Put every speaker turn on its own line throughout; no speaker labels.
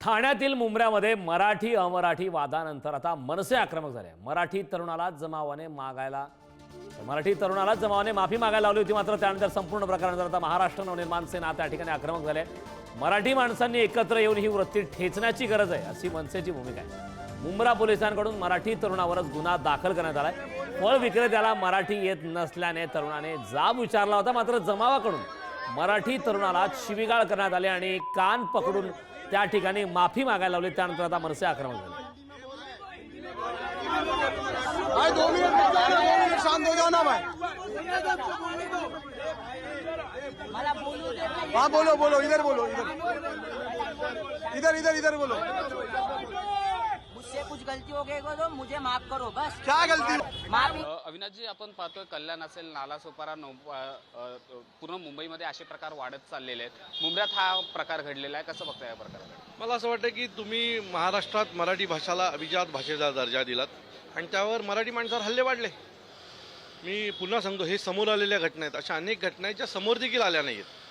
ठाण्यातील मुंब्र्यामध्ये मराठी अमराठी वादानंतर आता मनसे आक्रमक झाले। मराठी तरुणाला जमावाने माफी मागायला लावली होती, मात्र त्यानंतर संपूर्ण प्रकारानंतर आता महाराष्ट्र नवनिर्माण सेना त्या ठिकाणी आक्रमक झाले। मराठी माणसांनी एकत्र येऊन ही वृत्ती ठेचण्याची गरज आहे अशी मनसेची भूमिका आहे। मुंब्रा पोलिसांकडून मराठी तरुणावरच गुन्हा दाखल करण्यात आलाय। फळ विक्रेत्याला मराठी येत नसल्याने तरुणाने जाब विचारला होता, मात्र जमावाकडून मराठी तरुणाला शिवीगाळ करण्यात आली आणि कान पकडून त्या ठिकाणी माफी मागायला लावली। त्यानंतर आता मनसे आक्रमक झाले।
भाई 2 मिनट शांत हो जाओ ना भाई। हाँ बोलो इधर बोलो, इधर बोलो।
मुझसे कुछ गलती हो गई हो तो मुझे माफ करो, बस।
क्या गलती?
अविनाशजी, आपण पाहतोय कल्याण असेल, नालासोपारा, पूर्ण मुंबईमध्ये असे प्रकार वाढत चाललेले आहेत। मुंबऱ्यात हा प्रकार घडलेला आहे, कसं बघताय या प्रकाराकडे?
मला असं वाटतं की तुम्ही महाराष्ट्रात मराठी भाषेला अभिजात भाषेचा दर्जा दिलात आणि त्यावर मराठी माणसावर हल्ले वाढले। मी पुन्हा सांगतो, हे समोर आलेल्या घटना आहेत, अशा अनेक घटना आहेत ज्या समोर देखील आल्या नाही आहेत।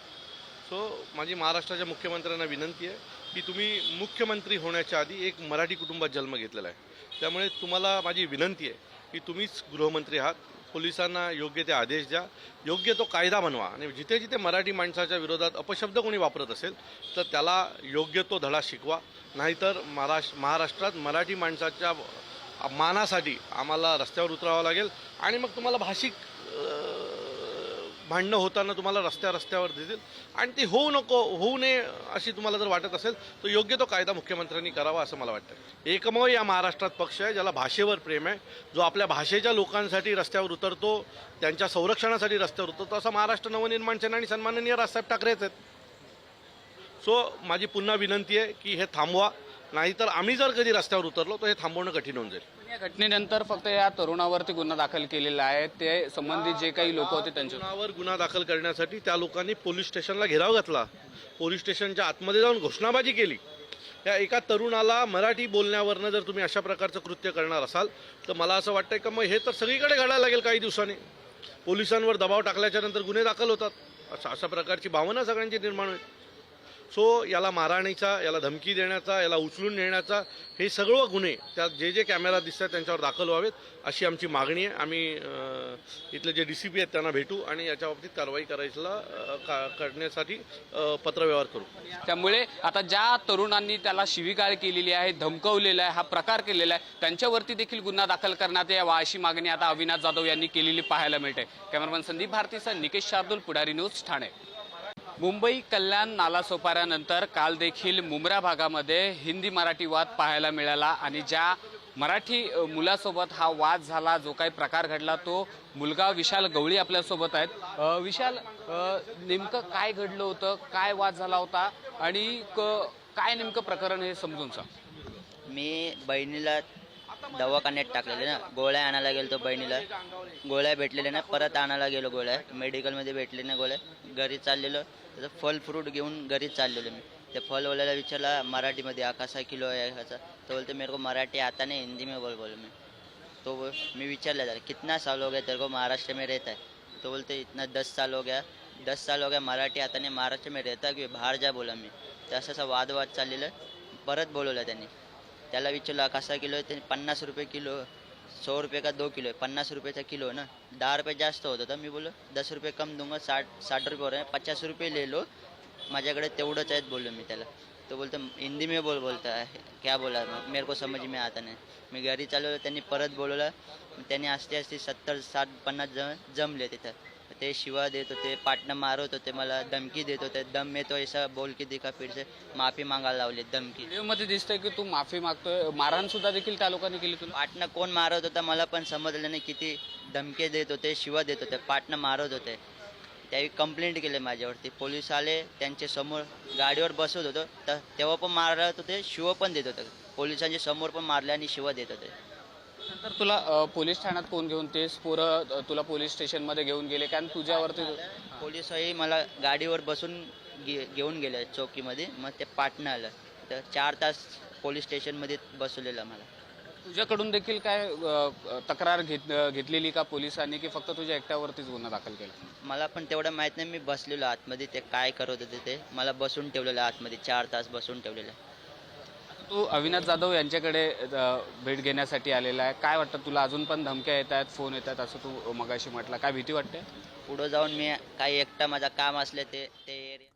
सो माझी महाराष्ट्राच्या मुख्यमंत्र्यांना विनंती आहे की तुम्ही मुख्यमंत्री होण्याच्या आधी एक मराठी कुटुंबात जन्म घेतलेला आहे, त्यामुळे तुम्हाला माझी विनंती आहे की तुम्हीच गृहमंत्री आहात, पोलिसांना योग्य ते आदेश द्या, योग्य तो कायदा बनवा आणि जिथे जिथे मराठी माणसाच्या विरोधात अपशब्द कोणी वापरत असेल तर त्याला योग्य तो धडा शिकवा। नाहीतर महाराष्ट्रात मराठी माणसाच्या मानासाठी आम्हाला रस्त्यावर उतरावं लागेल आणि मग तुम्हाला भाषिक भांडणं होताना तुम्हाला रस्त्यावर देतील आणि ती होऊ नये अशी तुम्हाला जर वाटत असेल तर योग्य तो कायदा मुख्यमंत्र्यांनी करावा असं मला वाटतं। एकमेव या महाराष्ट्रात पक्ष आहे ज्याला भाषेवर प्रेम आहे, जो आपल्या भाषेच्या लोकांसाठी रस्त्यावर उतरतो, त्यांच्या संरक्षणासाठी रस्त्यावर उतरतो, असा महाराष्ट्र नवनिर्माण सेना आणि सन्माननीय राजसाहेब ठाकरेच आहेत। सो माझी पुन्हा विनंती आहे की हे थांबवा, नाहीतर आम्ही जर कधी रस्त्यावर उतरलो तर हे थांबवणं कठीण होऊन जाईल।
या घटनेनंतर फक्त या तरुणावरती गुन्हा दाखल केलेला आहे, ते संबंधित जे काही लोक होते त्यांच्यावर
गुन्हा दाखल करण्यासाठी त्या लोकांनी पोलीस स्टेशनला घेराव घातला, पोलीस स्टेशनच्या आतमध्ये जाऊन घोषणाबाजी केली। या एका तरुणाला मराठी बोलण्यावरनं जर तुम्ही अशा प्रकारचं कृत्य करणार असाल तर मला असं वाटतंय की मग हे तर सगळीकडे घडायला लागेल काही दिवसांनी। पोलिसांवर दबाव टाकल्याच्या नंतर गुन्हे दाखल होतात, अशा प्रकारची भावना सगळ्यांची निर्माण होईल। सो याला मारहाणीचा, याला धमकी देण्याचा, याला उचलून नेण्याचा, हे सगळं गुन्हे त्या जे कॅमेरा दिसतात त्यांच्यावर दाखल व्हावेत अशी आमची मागणी आहे। आम्ही इथले जे DCP आहेत त्यांना भेटू आणि याच्या बाबतीत कारवाई करण्यासाठी पत्रव्यवहार करू।
त्यामुळे आता ज्या तरुणांनी त्याला शिवीगाळ केलेली आहे, धमकवलेला आहे, हा प्रकार केलेला आहे, त्यांच्यावरती देखील गुन्हा दाखल करण्यात यावा अशी मागणी आता अविनाश जाधव यांनी केलेली पाहायला मिळते। कॅमेरामॅन संदीप भारतीसह निकेश शार्दूल, पुढारी न्यूज, ठाणे। मुंबई कल्याण नालासोपाऱ्यानंतर काल देखील मुंब्रा भागामध्ये हिंदी मराठी वाद पाहायला मिळाला आणि ज्या मराठी मुलासोबत हा वाद झाला, जो काही प्रकार घडला, तो मुलगा विशाल गवळी आपल्यासोबत आहेत। विशाल, नेमकं काय घडलं होतं, काय वाद झाला होता आणि काय नेमकं प्रकरण हे समजून सांग।
मी बहिणीला दवाखान्यात टाकलेले ना, गोळ्या आणायला गेलो तो, बहिणीला गोळ्या भेटलेल्या ना, परत आणायला गेलो गोळ्या, मेडिकलमध्ये भेटले ना गोळ्या, घरी चाललेलो, त्याचं फल फ्रूट घेऊन घरी चाललेलो मी। ते फलवाल्याला विचारला मराठीमध्ये कसा किलो आहे ह्याचा, तो बोलते मेरे को मराठी आता नहीं, हिंदी में बोलो मैं। तो मैं विचार लिया कितना साल हो गया तेरे को महाराष्ट्र में रहता है, तो बोलते इतना 10 साल हो गया, 10 साल हो गया, मराठी आता नहीं, महाराष्ट्र में रहता कि बाहर जा बोला मी। तर असा वादवाद चाललेला, परत बोलवलं त्यांनी, त्याला विचारला कसा किलो आहे, त्यांनी 50 रुपये किलो, 100 रुपये का 2 किलो है, 50 रुपये किलो ना, 10 रुपये जास्त होता था। मी बोलो 10 रुपये कम दूंगा, 60 रुपये हो रहे हैं, 50 रुपये ले लो, माझ्याकडे तेवढंच आहेत बोललो मी त्याला। तो बोलतो हिंदी में बोलता है, क्या बोला मेरे को समझ में आता नहीं। मी घरी चालवलं, त्यांनी परत बोलवलं, त्यांनी आस्ते 70, 60, 50 जमले तिथं। ते शिवा देत होते, पाटणं मारत होते, मला धमकी देत होते, दम में तो ऐसा बोल के दिखा, फिर से माफी मागायला लावली, धमकी।
व्हिडिओमध्ये दिसतंय की तू माफी मागतोय, मारहाण सुद्धा देखील त्या लोकांनी केली तुला?
पाटणं कोण मारत होता मला पण समजलं नाही, किती धमके देत होते, शिवा देत होते, पाटणं मारत होते। त्यावेळी कंप्लेंट केली माझ्यावरती, पोलीस आले, त्यांच्या समोर गाडीवर बसवत होतं तर तेव्हा पण मारत होते, शिव पण देत होते, पोलिसांच्या समोर पण मारले आणि शिवा देत होते।
नंतर तुला पोलीस ठाण्यात कोण घेऊन, तेच पोरं तुला पोलीस स्टेशनमध्ये घेऊन गेले, कारण तुझ्यावरती
पोलिसही मला गाडीवर बसून घेऊन गेले चौकीमध्ये, मग ते पाटणं आलं, तर 4 तास पोलीस स्टेशनमध्ये बसवलेलं मला।
तुझ्याकडून देखील काय तक्रार घेतलेली का पोलिसांनी, की फक्त तुझ्या एकट्यावरतीच गुन्हा दाखल केला?
मला पण तेवढं माहीत नाही, मी बसलेलो आतमध्ये, ते काय करत होते ते मला बसून ठेवलेलं आतमध्ये, 4 तास बसून ठेवलेलं।
तू अविनाश जाधव यांच्याकडे भेट घेण्यासाठी आलेला आहे. काय वाटतं तुला? अजून पण धमक्या येत आहेत, फोन येत आहेत असं तू मगाशी म्हटलं. काय भीती वाटते?
पुढं जाऊन मी काही एकटा माझं काम असले ते एरिया